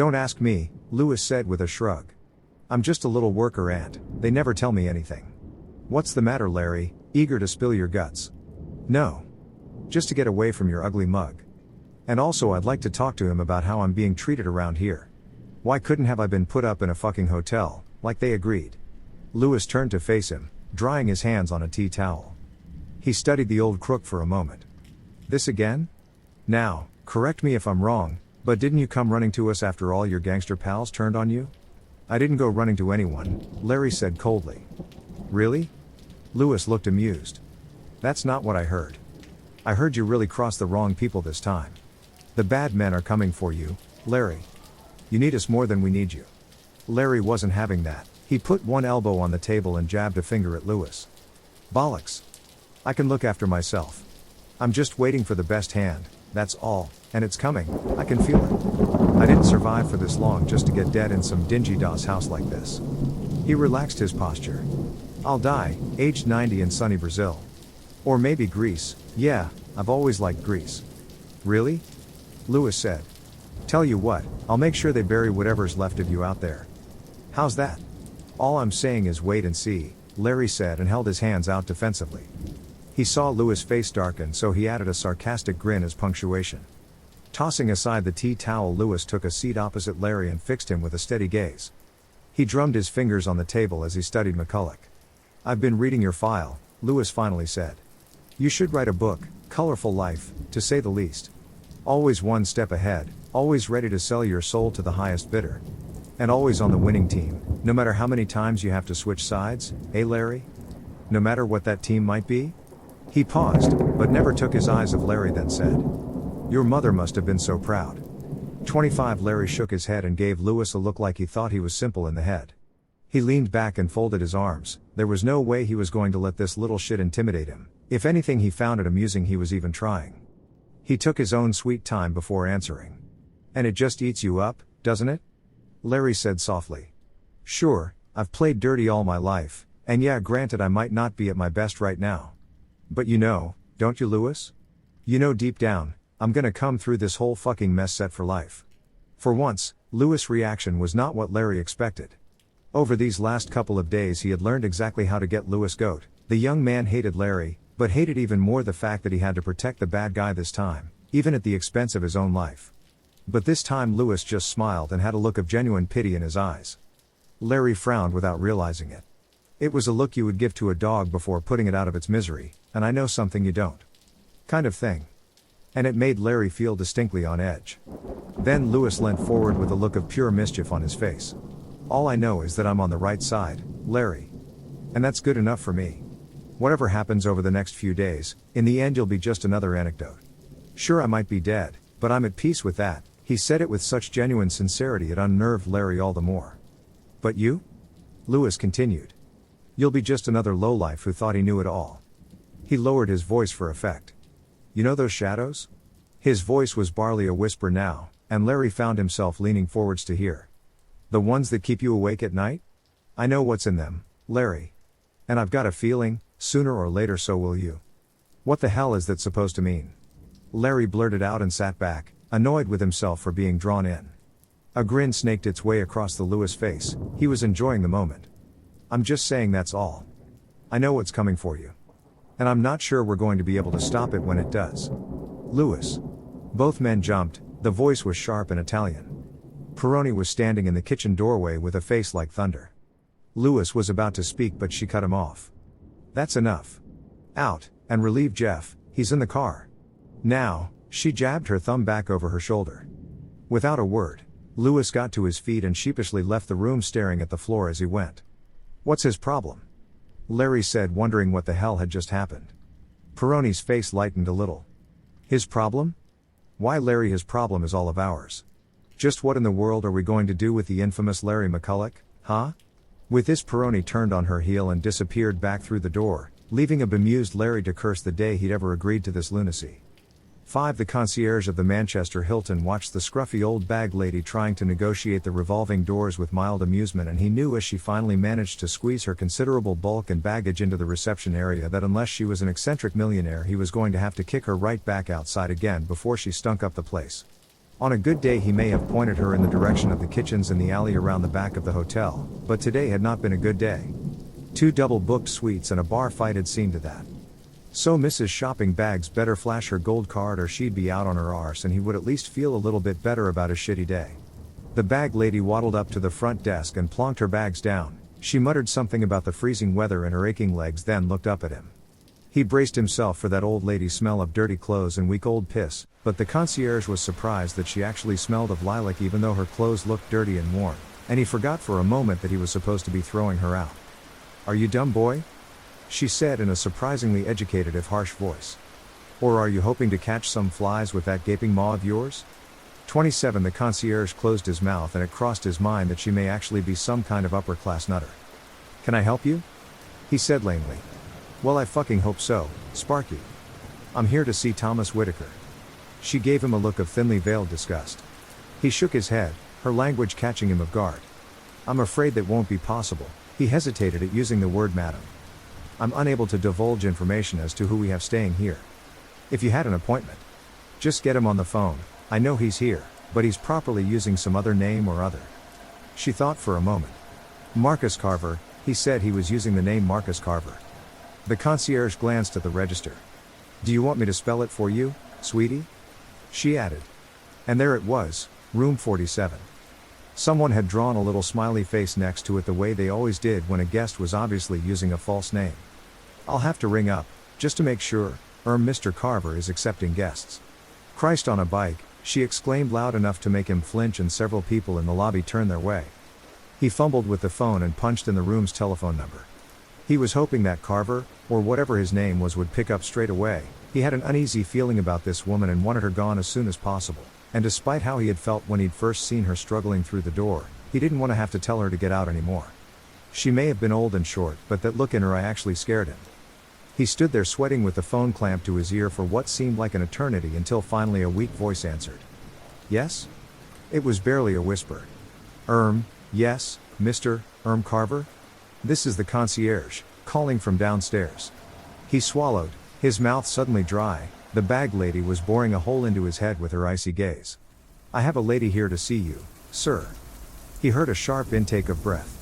Don't ask me, Lewis said with a shrug. I'm just a little worker ant, they never tell me anything. What's the matter, Larry, eager to spill your guts? No. Just to get away from your ugly mug. And also I'd like to talk to him about how I'm being treated around here. Why couldn't have I been put up in a fucking hotel, like they agreed? Lewis turned to face him, drying his hands on a tea towel. He studied the old crook for a moment. This again? Now, correct me if I'm wrong, but didn't you come running to us after all your gangster pals turned on you? I didn't go running to anyone, Larry said coldly. Really? Lewis looked amused. That's not what I heard. I heard you really crossed the wrong people this time. The bad men are coming for you, Larry. You need us more than we need you. Larry wasn't having that. He put one elbow on the table and jabbed a finger at Lewis. Bollocks. I can look after myself. I'm just waiting for the best hand, that's all, and it's coming, I can feel it. I didn't survive for this long just to get dead in some dingy DOS house like this. He relaxed his posture. I'll die, aged 90 in sunny Brazil. Or maybe Greece, yeah, I've always liked Greece. Really? Lewis said. Tell you what, I'll make sure they bury whatever's left of you out there. How's that? All I'm saying is wait and see, Larry said and held his hands out defensively. He saw Lewis' face darken, so he added a sarcastic grin as punctuation. Tossing aside the tea towel, Lewis took a seat opposite Larry and fixed him with a steady gaze. He drummed his fingers on the table as he studied McCulloch. I've been reading your file, Lewis finally said. You should write a book, colorful life, to say the least. Always one step ahead, always ready to sell your soul to the highest bidder. And always on the winning team, no matter how many times you have to switch sides, eh Larry? No matter what that team might be? He paused, but never took his eyes off Larry, then said. Your mother must have been so proud. 25. Larry shook his head and gave Lewis a look like he thought he was simple in the head. He leaned back and folded his arms. There was no way he was going to let this little shit intimidate him. If anything, he found it amusing he was even trying. He took his own sweet time before answering. And it just eats you up, doesn't it? Larry said softly. Sure, I've played dirty all my life, and yeah, granted I might not be at my best right now. But you know, don't you, Lewis? You know deep down, I'm gonna come through this whole fucking mess set for life. For once, Lewis' reaction was not what Larry expected. Over these last couple of days he had learned exactly how to get Lewis goat. The young man hated Larry, but hated even more the fact that he had to protect the bad guy this time, even at the expense of his own life. But this time Lewis just smiled and had a look of genuine pity in his eyes. Larry frowned without realizing it. It was a look you would give to a dog before putting it out of its misery, and I know something you don't. Kind of thing. And it made Larry feel distinctly on edge. Then Lewis leant forward with a look of pure mischief on his face. All I know is that I'm on the right side, Larry. And that's good enough for me. Whatever happens over the next few days, in the end you'll be just another anecdote. Sure, I might be dead, but I'm at peace with that. He said it with such genuine sincerity it unnerved Larry all the more. But you? Lewis continued. You'll be just another lowlife who thought he knew it all. He lowered his voice for effect. You know those shadows? His voice was barely a whisper now, and Larry found himself leaning forwards to hear. The ones that keep you awake at night? I know what's in them, Larry. And I've got a feeling, sooner or later so will you. What the hell is that supposed to mean? Larry blurted out and sat back, annoyed with himself for being drawn in. A grin snaked its way across the Lewis face. He was enjoying the moment. I'm just saying that's all. I know what's coming for you. And I'm not sure we're going to be able to stop it when it does. Lewis. Both men jumped. The voice was sharp and Italian. Peroni was standing in the kitchen doorway with a face like thunder. Lewis was about to speak but she cut him off. That's enough. Out, and relieve Jeff, he's in the car. Now, she jabbed her thumb back over her shoulder. Without a word, Lewis got to his feet and sheepishly left the room, staring at the floor as he went. What's his problem? Larry said, wondering what the hell had just happened. Peroni's face lightened a little. His problem? Why, Larry, his problem is all of ours. Just what in the world are we going to do with the infamous Larry McCulloch, huh? With this, Peroni turned on her heel and disappeared back through the door, leaving a bemused Larry to curse the day he'd ever agreed to this lunacy. 5. The concierge of the Manchester Hilton watched the scruffy old bag lady trying to negotiate the revolving doors with mild amusement, and he knew as she finally managed to squeeze her considerable bulk and baggage into the reception area that unless she was an eccentric millionaire he was going to have to kick her right back outside again before she stunk up the place. On a good day he may have pointed her in the direction of the kitchens in the alley around the back of the hotel, but today had not been a good day. 2 double-booked suites and a bar fight had seen to that. So Mrs. Shopping Bags better flash her gold card or she'd be out on her arse and he would at least feel a little bit better about his shitty day. The bag lady waddled up to the front desk and plonked her bags down. She muttered something about the freezing weather and her aching legs, then looked up at him. He braced himself for that old lady smell of dirty clothes and weak old piss, but the concierge was surprised that she actually smelled of lilac even though her clothes looked dirty and worn, and he forgot for a moment that he was supposed to be throwing her out. "Are you dumb, boy?" she said in a surprisingly educated if harsh voice. "Or are you hoping to catch some flies with that gaping maw of yours?" 27 The concierge closed his mouth and it crossed his mind that she may actually be some kind of upper-class nutter. "Can I help you?" he said lamely. "Well, I fucking hope so, Sparky. I'm here to see Thomas Whitaker." She gave him a look of thinly veiled disgust. He shook his head, her language catching him off guard. "I'm afraid that won't be possible." He hesitated at using the word madam. "I'm unable to divulge information as to who we have staying here. If you had an appointment, just get him on the phone. I know he's here, but he's properly using some other name or other." She thought for a moment. "Marcus Carver," he said. He was using the name Marcus Carver. The concierge glanced at the register. "Do you want me to spell it for you, sweetie?" she added. And there it was, room 47. Someone had drawn a little smiley face next to it the way they always did when a guest was obviously using a false name. "I'll have to ring up, just to make sure, Mr. Carver is accepting guests." "Christ on a bike," she exclaimed loud enough to make him flinch and several people in the lobby turn their way. He fumbled with the phone and punched in the room's telephone number. He was hoping that Carver, or whatever his name was, would pick up straight away. He had an uneasy feeling about this woman and wanted her gone as soon as possible, and despite how he had felt when he'd first seen her struggling through the door, he didn't want to have to tell her to get out anymore. She may have been old and short, but that look in her eye actually scared him. He stood there sweating with the phone clamped to his ear for what seemed like an eternity until finally a weak voice answered. "Yes?" It was barely a whisper. Yes, Mr. Carver? This is the concierge, calling from downstairs." He swallowed, his mouth suddenly dry. The bag lady was boring a hole into his head with her icy gaze. "I have a lady here to see you, sir." He heard a sharp intake of breath.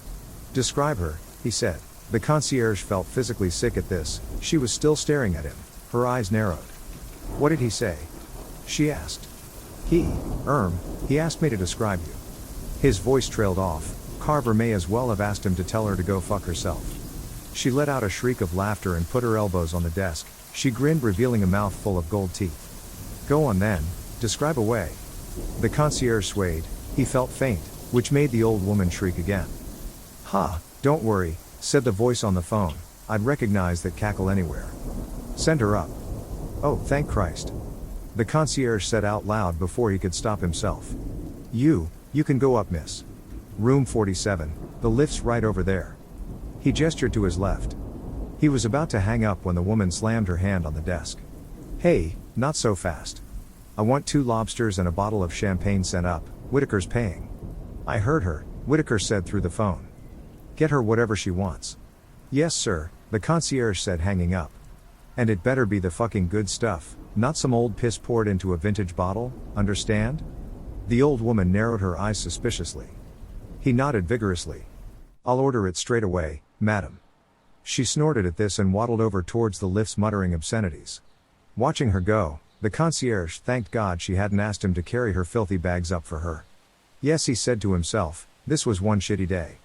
"Describe her," he said. The concierge felt physically sick at this. She was still staring at him, her eyes narrowed. "What did he say?" she asked. He asked me to describe you." His voice trailed off. Carver may as well have asked him to tell her to go fuck herself. She let out a shriek of laughter and put her elbows on the desk. She grinned, revealing a mouth full of gold teeth. "Go on then, describe away." The concierge swayed. He felt faint, which made the old woman shriek again. "Ha, don't worry," said the voice on the phone. "I'd recognize that cackle anywhere. Send her up." "Oh, thank Christ," the concierge said out loud before he could stop himself. You can go up, miss. Room 47, the lift's right over there." He gestured to his left. He was about to hang up when the woman slammed her hand on the desk. "Hey, not so fast. I want 2 lobsters and a bottle of champagne sent up. Whitaker's paying." "I heard her," Whitaker said through the phone. "Get her whatever she wants." "Yes, sir," the concierge said, hanging up. "And it better be the fucking good stuff, not some old piss poured into a vintage bottle, understand?" The old woman narrowed her eyes suspiciously. He nodded vigorously. "I'll order it straight away, madam." She snorted at this and waddled over towards the lifts, muttering obscenities. Watching her go, the concierge thanked God she hadn't asked him to carry her filthy bags up for her. Yes, he said to himself, this was one shitty day.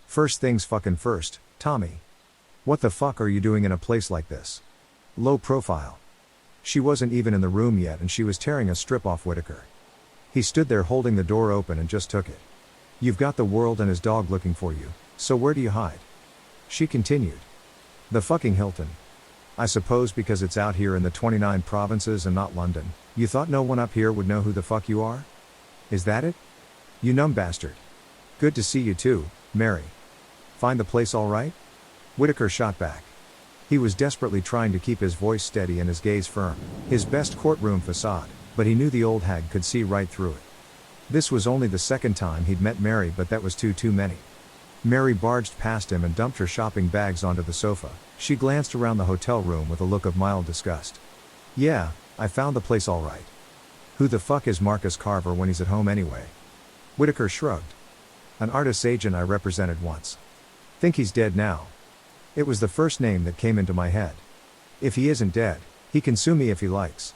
First things fucking first, Tommy. What the fuck are you doing in a place like this? Low profile. She wasn't even in the room yet and she was tearing a strip off Whitaker. He stood there holding the door open and just took it. "You've got the world and his dog looking for you, so where do you hide?" She continued. "The fucking Hilton. I suppose because it's out here in the 29 provinces and not London, you thought no one up here would know who the fuck you are? Is that it? You numb bastard. Good to see you too, Mary. Find the place all right?" Whitaker shot back. He was desperately trying to keep his voice steady and his gaze firm, his best courtroom facade, but he knew the old hag could see right through it. This was only the second time he'd met Mary, but that was too many. Mary barged past him and dumped her shopping bags onto the sofa. She glanced around the hotel room with a look of mild disgust. "Yeah, I found the place all right." Who the fuck is Marcus Carver when he's at home anyway? Whitaker shrugged. An artist's agent I represented once. Think he's dead now. It was the first name that came into my head. If he isn't dead, he can sue me if he likes.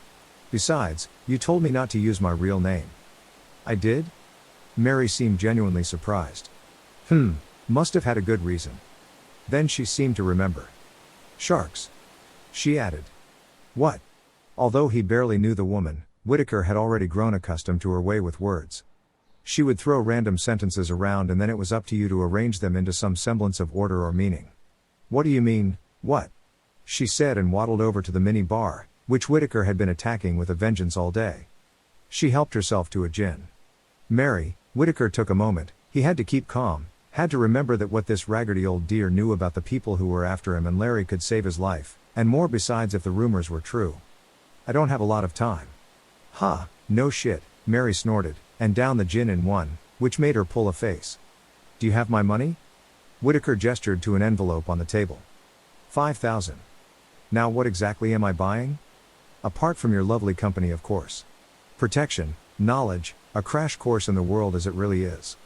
Besides, you told me not to use my real name. I did? Mary seemed genuinely surprised. Must have had a good reason. Then she seemed to remember. Sharks. She added. What? Although he barely knew the woman, Whitaker had already grown accustomed to her way with words. She would throw random sentences around and then it was up to you to arrange them into some semblance of order or meaning. What do you mean, what? She said and waddled over to the mini bar, which Whitaker had been attacking with a vengeance all day. She helped herself to a gin. Mary, Whitaker took a moment, he had to keep calm, had to remember that what this raggedy old dear knew about the people who were after him and Larry could save his life, and more besides if the rumors were true. I don't have a lot of time. Ha, no shit, Mary snorted, and down the gin in one, which made her pull a face. Do you have my money? Whitaker gestured to an envelope on the table. 5,000. Now what exactly am I buying? Apart from your lovely company, of course. Protection, knowledge, a crash course in the world as it really is.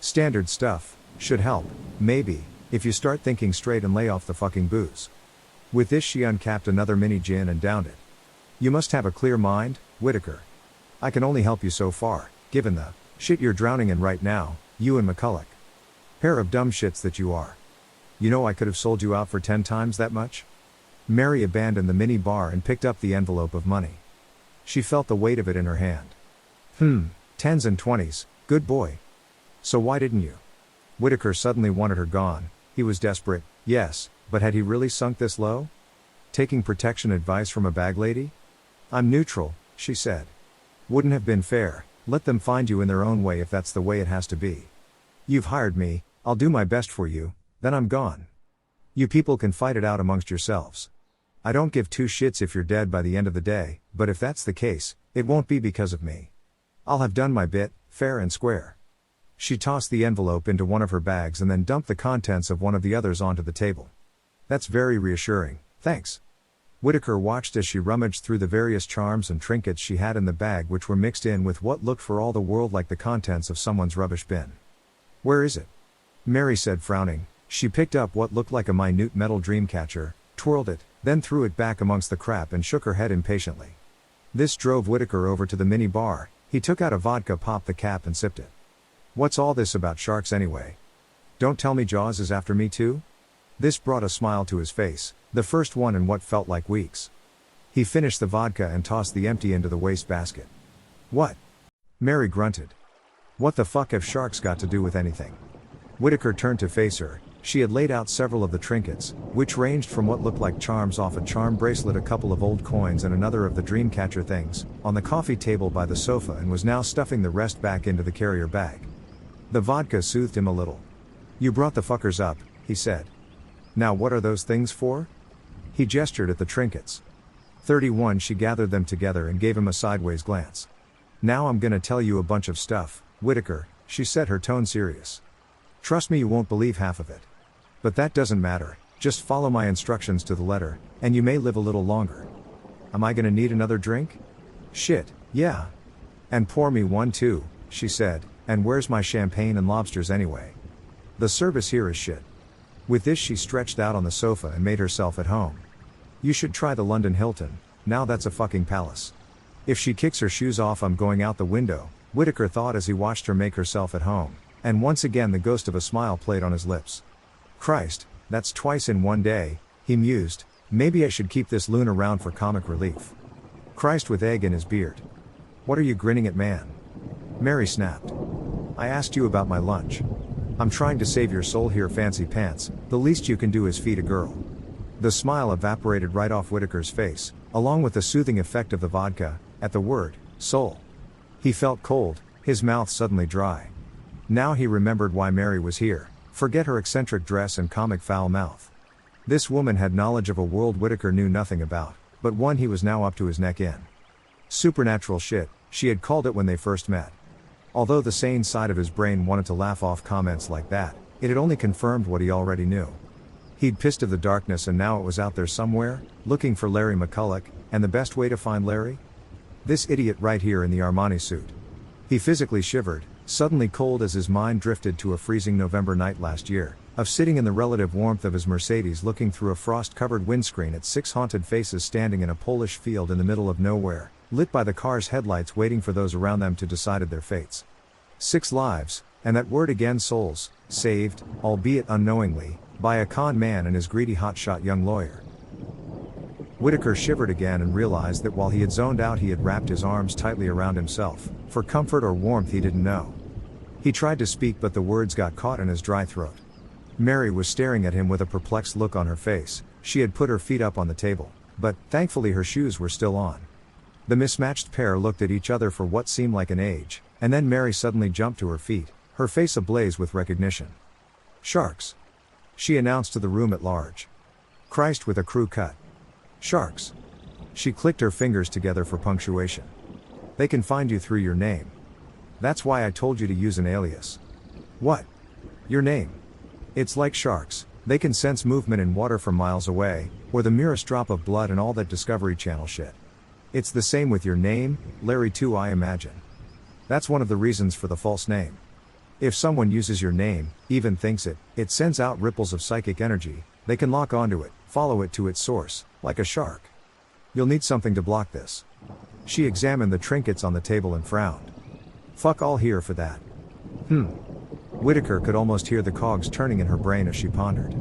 Standard stuff, should help, maybe, if you start thinking straight and lay off the fucking booze. With this she uncapped another mini gin and downed it. You must have a clear mind, Whitaker. I can only help you so far, given the shit you're drowning in right now, you and McCulloch. Pair of dumb shits that you are. You know I could have sold you out for 10 times that much? Mary abandoned the mini bar and picked up the envelope of money. She felt the weight of it in her hand. 10s and 20s, good boy. So why didn't you? Whitaker suddenly wanted her gone, he was desperate, yes, but had he really sunk this low? Taking protection advice from a bag lady? I'm neutral, she said. Wouldn't have been fair, let them find you in their own way if that's the way it has to be. You've hired me, I'll do my best for you, then I'm gone. You people can fight it out amongst yourselves. I don't give two shits if you're dead by the end of the day, but if that's the case, it won't be because of me. I'll have done my bit, fair and square. She tossed the envelope into one of her bags and then dumped the contents of one of the others onto the table. That's very reassuring, thanks. Whitaker watched as she rummaged through the various charms and trinkets she had in the bag, which were mixed in with what looked for all the world like the contents of someone's rubbish bin. Where is it? Mary said, frowning. She picked up what looked like a minute metal dream catcher, twirled it, then threw it back amongst the crap and shook her head impatiently. This drove Whitaker over to the mini bar. He took out a vodka, popped the cap and sipped it. What's all this about sharks anyway? Don't tell me Jaws is after me too? This brought a smile to his face, the first one in what felt like weeks. He finished the vodka and tossed the empty into the wastebasket. What? Mary grunted. What the fuck have sharks got to do with anything? Whitaker turned to face her. She had laid out several of the trinkets, which ranged from what looked like charms off a charm bracelet, a couple of old coins and another of the dreamcatcher things, on the coffee table by the sofa, and was now stuffing the rest back into the carrier bag. The vodka soothed him a little. You brought the fuckers up, he said. Now what are those things for? He gestured at the trinkets. 31. She gathered them together and gave him a sideways glance. Now I'm gonna tell you a bunch of stuff, Whitaker, she said, her tone serious. Trust me, you won't believe half of it. But that doesn't matter, just follow my instructions to the letter, and you may live a little longer. Am I gonna need another drink? Shit, yeah. And pour me one too, she said, and where's my champagne and lobsters anyway? The service here is shit. With this she stretched out on the sofa and made herself at home. You should try the London Hilton, now that's a fucking palace. If she kicks her shoes off I'm going out the window, Whitaker thought as he watched her make herself at home, and once again the ghost of a smile played on his lips. Christ, that's twice in one day, he mused, maybe I should keep this loon around for comic relief. Christ with egg in his beard. What are you grinning at, man? Mary snapped. I asked you about my lunch. I'm trying to save your soul here, fancy pants, the least you can do is feed a girl. The smile evaporated right off Whitaker's face, along with the soothing effect of the vodka, at the word, soul. He felt cold, his mouth suddenly dry. Now he remembered why Mary was here. Forget her eccentric dress and comic foul mouth. This woman had knowledge of a world Whitaker knew nothing about, but one he was now up to his neck in. Supernatural shit, she had called it when they first met. Although the sane side of his brain wanted to laugh off comments like that, it had only confirmed what he already knew. He'd pissed of the darkness and now it was out there somewhere, looking for Larry McCulloch, and the best way to find Larry? This idiot right here in the Armani suit. He physically shivered, suddenly cold as his mind drifted to a freezing November night last year, of sitting in the relative warmth of his Mercedes looking through a frost-covered windscreen at 6 haunted faces standing in a Polish field in the middle of nowhere, lit by the car's headlights waiting for those around them to decide their fates. 6 lives, and that word again, souls, saved, albeit unknowingly, by a con man and his greedy hotshot young lawyer. Whitaker shivered again and realized that while he had zoned out he had wrapped his arms tightly around himself, for comfort or warmth he didn't know. He tried to speak but the words got caught in his dry throat. Mary was staring at him with a perplexed look on her face. She had put her feet up on the table, but, thankfully her shoes were still on. The mismatched pair looked at each other for what seemed like an age, and then Mary suddenly jumped to her feet, her face ablaze with recognition. Sharks! She announced to the room at large. Christ with a crew cut. Sharks! She clicked her fingers together for punctuation. They can find you through your name. That's why I told you to use an alias. What? Your name. It's like sharks, they can sense movement in water from miles away, or the merest drop of blood and all that Discovery Channel shit. It's the same with your name, Larry too, I imagine. That's one of the reasons for the false name. If someone uses your name, even thinks it, it sends out ripples of psychic energy, they can lock onto it, follow it to its source, like a shark. You'll need something to block this. She examined the trinkets on the table and frowned. Fuck all here for that. Whitaker could almost hear the cogs turning in her brain as she pondered.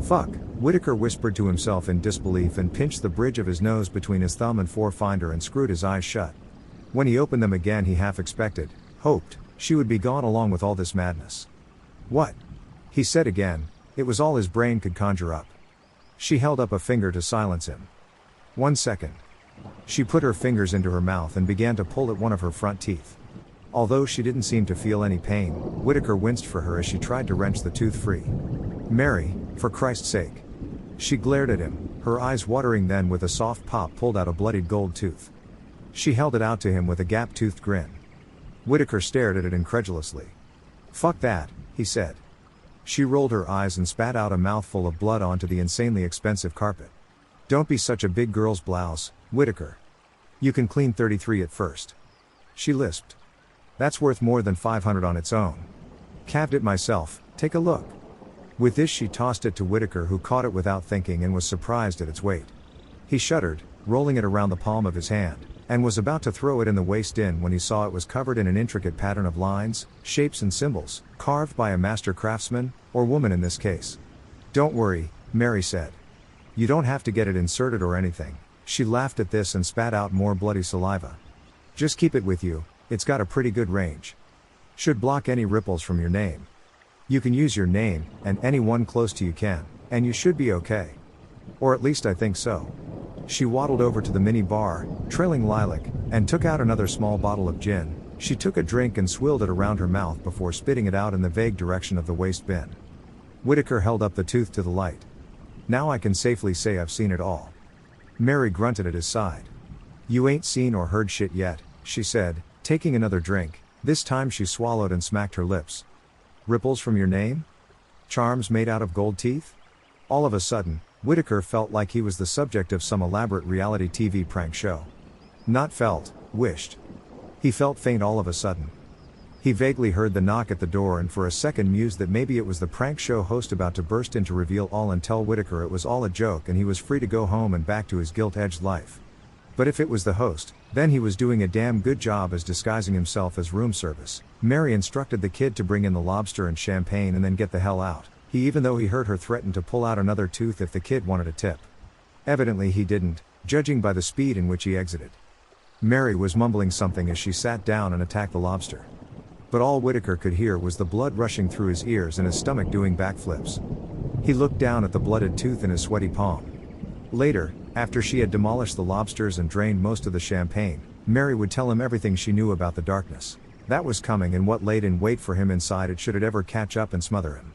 Fuck, Whitaker whispered to himself in disbelief and pinched the bridge of his nose between his thumb and forefinger and screwed his eyes shut. When he opened them again he half expected, hoped, she would be gone along with all this madness. What? He said again, it was all his brain could conjure up. She held up a finger to silence him. 1 second. She put her fingers into her mouth and began to pull at one of her front teeth. Although she didn't seem to feel any pain, Whitaker winced for her as she tried to wrench the tooth free. Mary, for Christ's sake. She glared at him, her eyes watering, then with a soft pop pulled out a bloodied gold tooth. She held it out to him with a gap-toothed grin. Whitaker stared at it incredulously. Fuck that, he said. She rolled her eyes and spat out a mouthful of blood onto the insanely expensive carpet. Don't be such a big girl's blouse, Whitaker. You can clean 33 at first. She lisped. That's worth more than 500 on its own. Calved it myself, take a look. With this she tossed it to Whitaker, who caught it without thinking and was surprised at its weight. He shuddered, rolling it around the palm of his hand, and was about to throw it in the waste bin when he saw it was covered in an intricate pattern of lines, shapes and symbols, carved by a master craftsman, or woman in this case. Don't worry, Mary said. You don't have to get it inserted or anything. She laughed at this and spat out more bloody saliva. Just keep it with you. It's got a pretty good range. Should block any ripples from your name. You can use your name, and anyone close to you can, and you should be okay. Or at least I think so. She waddled over to the mini bar, trailing lilac, and took out another small bottle of gin. She took a drink and swilled it around her mouth before spitting it out in the vague direction of the waste bin. Whitaker held up the tooth to the light. Now I can safely say I've seen it all. Mary grunted at his side. You ain't seen or heard shit yet, she said, taking another drink. This time she swallowed and smacked her lips. Ripples from your name? Charms made out of gold teeth? All of a sudden, Whitaker felt like he was the subject of some elaborate reality TV prank show. Not felt, wished. He felt faint all of a sudden. He vaguely heard the knock at the door and for a second mused that maybe it was the prank show host about to burst in to reveal all and tell Whitaker it was all a joke and he was free to go home and back to his guilt-edged life. But if it was the host, then he was doing a damn good job as disguising himself as room service. Mary instructed the kid to bring in the lobster and champagne and then get the hell out. Even though he heard her threaten to pull out another tooth if the kid wanted a tip. Evidently he didn't, judging by the speed in which he exited. Mary was mumbling something as she sat down and attacked the lobster. But all Whitaker could hear was the blood rushing through his ears and his stomach doing backflips. He looked down at the blooded tooth in his sweaty palm. Later, after she had demolished the lobsters and drained most of the champagne, Mary would tell him everything she knew about the darkness that was coming and what laid in wait for him inside it should it ever catch up and smother him.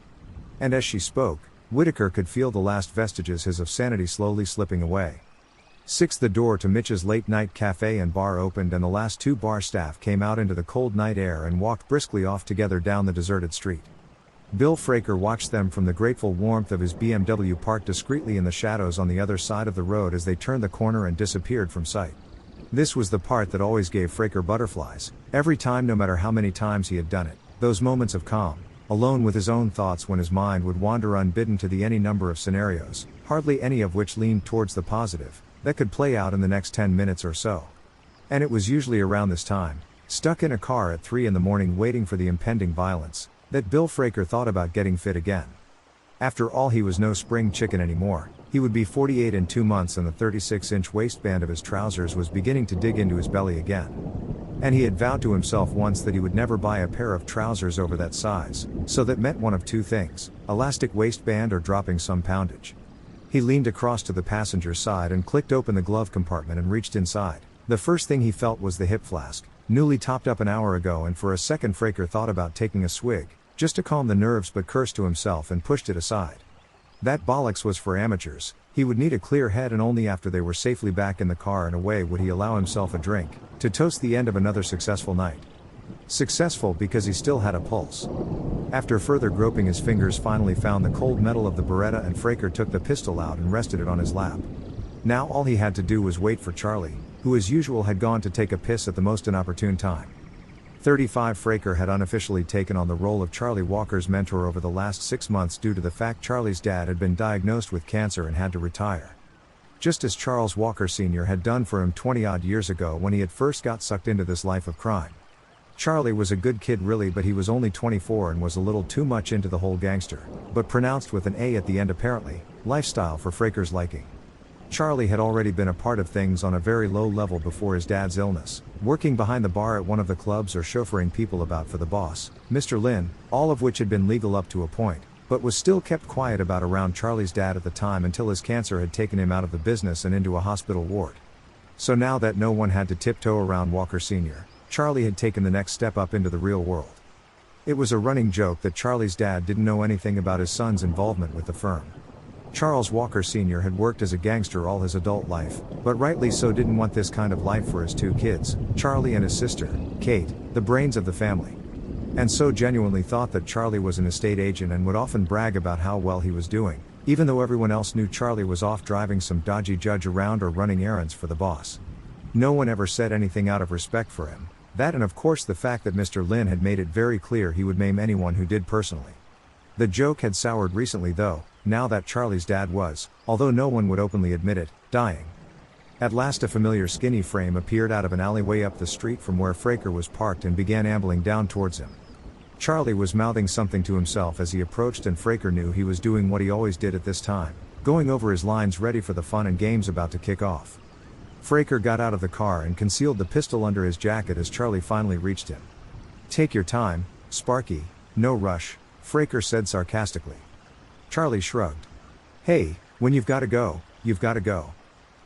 And as she spoke, Whitaker could feel the last vestiges of sanity slowly slipping away. 6. The door to Mitch's late-night cafe and bar opened and the last two bar staff came out into the cold night air and walked briskly off together down the deserted street. Bill Fraker watched them from the grateful warmth of his BMW parked discreetly in the shadows on the other side of the road as they turned the corner and disappeared from sight. This was the part that always gave Fraker butterflies, every time, no matter how many times he had done it, those moments of calm, alone with his own thoughts when his mind would wander unbidden to the any number of scenarios, hardly any of which leaned towards the positive, that could play out in the next 10 minutes or so. And it was usually around this time, stuck in a car at 3 in the morning waiting for the impending violence, that Bill Fraker thought about getting fit again. After all, he was no spring chicken anymore. He would be 48 in 2 months, and the 36-inch waistband of his trousers was beginning to dig into his belly again. And he had vowed to himself once that he would never buy a pair of trousers over that size, so that meant one of two things: elastic waistband or dropping some poundage. He leaned across to the passenger side and clicked open the glove compartment and reached inside. The first thing he felt was the hip flask, newly topped up an hour ago, and for a second Fraker thought about taking a swig, just to calm the nerves, but cursed to himself and pushed it aside. That bollocks was for amateurs. He would need a clear head, and only after they were safely back in the car and away would he allow himself a drink, to toast the end of another successful night. Successful because he still had a pulse. After further groping, his fingers finally found the cold metal of the Beretta, and Fraker took the pistol out and rested it on his lap. Now all he had to do was wait for Charlie, who as usual had gone to take a piss at the most inopportune time. 35 Fraker had unofficially taken on the role of Charlie Walker's mentor over the last 6 months due to the fact Charlie's dad had been diagnosed with cancer and had to retire. Just as Charles Walker Sr. had done for him 20-odd years ago when he had first got sucked into this life of crime. Charlie was a good kid really, but he was only 24 and was a little too much into the whole gangster, but pronounced with an A at the end apparently, lifestyle for Fraker's liking. Charlie had already been a part of things on a very low level before his dad's illness, working behind the bar at one of the clubs or chauffeuring people about for the boss, Mr. Lin, all of which had been legal up to a point, but was still kept quiet about around Charlie's dad at the time until his cancer had taken him out of the business and into a hospital ward. So now that no one had to tiptoe around Walker Sr., Charlie had taken the next step up into the real world. It was a running joke that Charlie's dad didn't know anything about his son's involvement with the firm. Charles Walker Sr. had worked as a gangster all his adult life, but rightly so didn't want this kind of life for his two kids, Charlie and his sister, Kate, the brains of the family. And so genuinely thought that Charlie was an estate agent and would often brag about how well he was doing, even though everyone else knew Charlie was off driving some dodgy judge around or running errands for the boss. No one ever said anything out of respect for him. That, and of course the fact that Mr. Lin had made it very clear he would maim anyone who did personally. The joke had soured recently though, now that Charlie's dad was, although no one would openly admit it, dying. At last a familiar skinny frame appeared out of an alleyway up the street from where Fraker was parked and began ambling down towards him. Charlie was mouthing something to himself as he approached, and Fraker knew he was doing what he always did at this time, going over his lines ready for the fun and games about to kick off. Fraker got out of the car and concealed the pistol under his jacket as Charlie finally reached him. "Take your time, Sparky, no rush," Fraker said sarcastically. Charlie shrugged. "Hey, when you've got to go, you've got to go."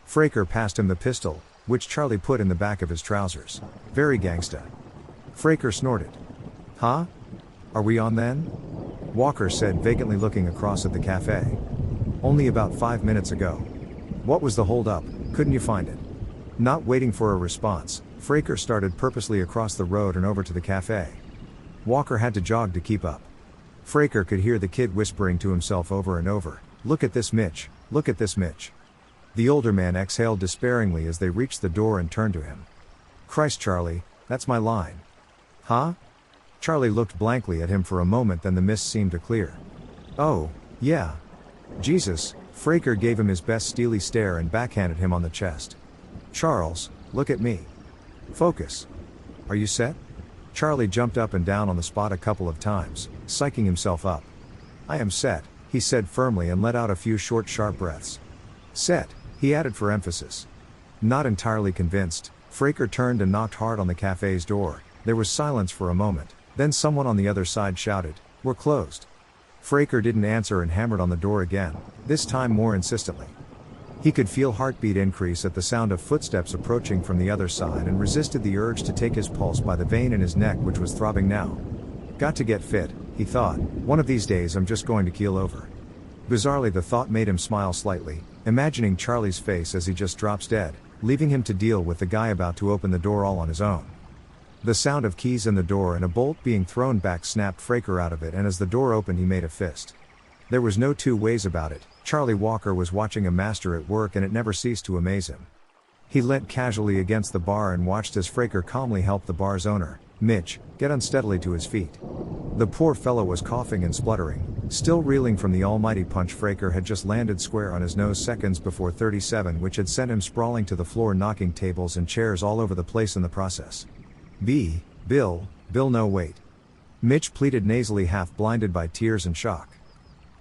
Fraker passed him the pistol, which Charlie put in the back of his trousers. "Very gangsta." Fraker snorted. "Huh? Are we on then?" Walker said, vacantly looking across at the cafe. "Only about 5 minutes ago." "What was the hold up? Couldn't you find it?" Not waiting for a response, Fraker started purposely across the road and over to the cafe. Walker had to jog to keep up. Fraker could hear the kid whispering to himself over and over, "Look at this Mitch, look at this Mitch." The older man exhaled despairingly as they reached the door and turned to him. "Christ, Charlie, that's my line." "Huh?" Charlie looked blankly at him for a moment, then the mist seemed to clear. "Oh, yeah. Jesus." Fraker gave him his best steely stare and backhanded him on the chest. "Charles, look at me. Focus. Are you set?" Charlie jumped up and down on the spot a couple of times, psyching himself up. "I am set," he said firmly and let out a few short sharp breaths. "Set," he added for emphasis. Not entirely convinced, Fraker turned and knocked hard on the cafe's door. There was silence for a moment, then someone on the other side shouted, "We're closed." Fraker didn't answer and hammered on the door again, this time more insistently. He could feel heartbeat increase at the sound of footsteps approaching from the other side and resisted the urge to take his pulse by the vein in his neck, which was throbbing now. Got to get fit, he thought. One of these days I'm just going to keel over. Bizarrely the thought made him smile slightly, imagining Charlie's face as he just drops dead, leaving him to deal with the guy about to open the door all on his own. The sound of keys in the door and a bolt being thrown back snapped Fraker out of it, and as the door opened he made a fist. There was no two ways about it. Charlie Walker was watching a master at work, and it never ceased to amaze him. He leant casually against the bar and watched as Fraker calmly helped the bar's owner, Mitch, get unsteadily to his feet. The poor fellow was coughing and spluttering, still reeling from the almighty punch Fraker had just landed square on his nose seconds before 37, which had sent him sprawling to the floor, knocking tables and chairs all over the place in the process. Bill, no wait. Mitch pleaded nasally, half blinded by tears and shock.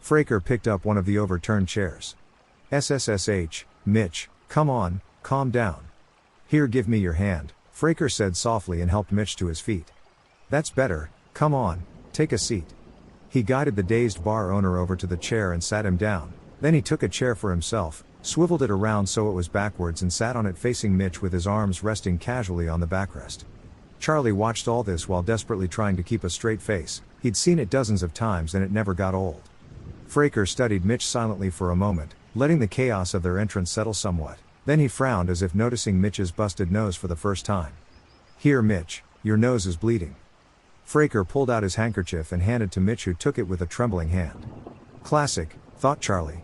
Fraker picked up one of the overturned chairs. SSSH, Mitch, come on, calm down. Here, give me your hand, Fraker said softly and helped Mitch to his feet. That's better, come on, take a seat. He guided the dazed bar owner over to the chair and sat him down, then he took a chair for himself, swiveled it around so it was backwards and sat on it facing Mitch with his arms resting casually on the backrest. Charlie watched all this while desperately trying to keep a straight face. He'd seen it dozens of times and it never got old. Fraker studied Mitch silently for a moment, letting the chaos of their entrance settle somewhat. Then he frowned as if noticing Mitch's busted nose for the first time. Here, Mitch, your nose is bleeding. Fraker pulled out his handkerchief and handed to Mitch, who took it with a trembling hand. Classic, thought Charlie.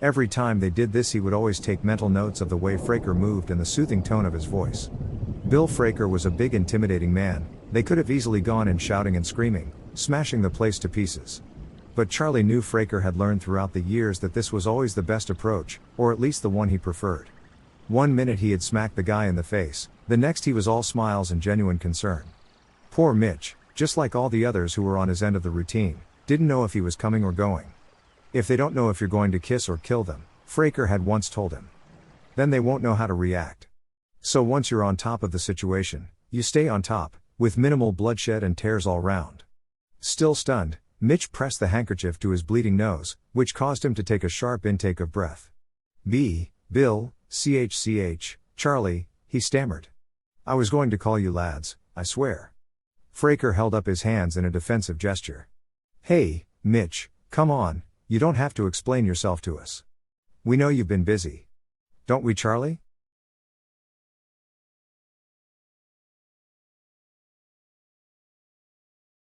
Every time they did this he would always take mental notes of the way Fraker moved and the soothing tone of his voice. Bill Fraker was a big, intimidating man. They could have easily gone in shouting and screaming, smashing the place to pieces. But Charlie knew Fraker had learned throughout the years that this was always the best approach, or at least the one he preferred. One minute he had smacked the guy in the face, the next he was all smiles and genuine concern. Poor Mitch, just like all the others who were on his end of the routine, didn't know if he was coming or going. If they don't know if you're going to kiss or kill them, Fraker had once told him, then they won't know how to react. So once you're on top of the situation, you stay on top, with minimal bloodshed and tears all round. Still stunned, Mitch pressed the handkerchief to his bleeding nose, which caused him to take a sharp intake of breath. Bill, Charlie, he stammered. I was going to call you lads, I swear. Fraker held up his hands in a defensive gesture. Hey, Mitch, come on, you don't have to explain yourself to us. We know you've been busy. Don't we, Charlie?